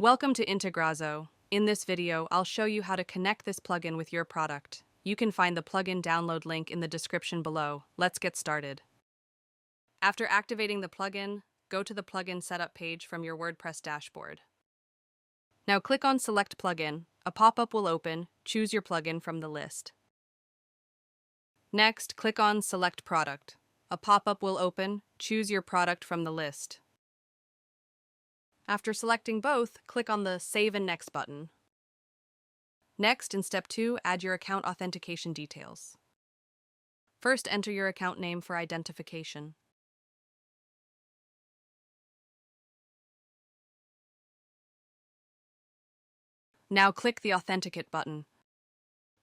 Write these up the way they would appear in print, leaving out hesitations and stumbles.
Welcome to Integrazo. In this video, I'll show you how to connect this plugin with your product. You can find the plugin download link in the description below. Let's get started. After activating the plugin, go to the plugin setup page from your WordPress dashboard. Now click on Select Plugin. A pop-up will open. Choose your plugin from the list. Next, click on Select Product. A pop-up will open. Choose your product from the list. After selecting both, click on the Save and Next button. Next, in Step 2, add your account authentication details. First, enter your account name for identification. Now click the Authenticate button.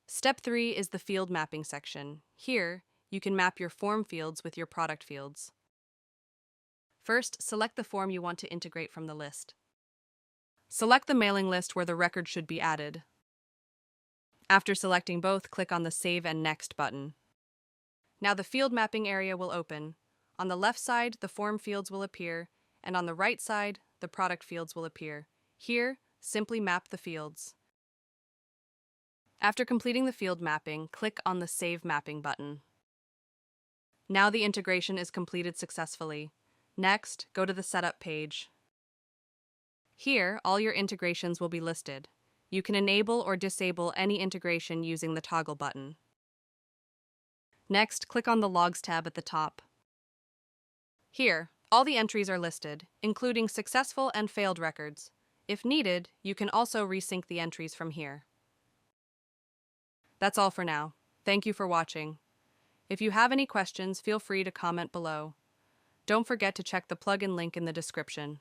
Step 3 is the field mapping section. Here, you can map your form fields with your product fields. First, select the form you want to integrate from the list. Select the mailing list where the record should be added. After selecting both, click on the Save and Next button. Now the field mapping area will open. On the left side, the form fields will appear, and on the right side, the product fields will appear. Here, simply map the fields. After completing the field mapping, click on the Save Mapping button. Now the integration is completed successfully. Next, go to the Setup page. Here, all your integrations will be listed. You can enable or disable any integration using the toggle button. Next, click on the Logs tab at the top. Here, all the entries are listed, including successful and failed records. If needed, you can also resync the entries from here. That's all for now. Thank you for watching. If you have any questions, feel free to comment below. Don't forget to check the plugin link in the description.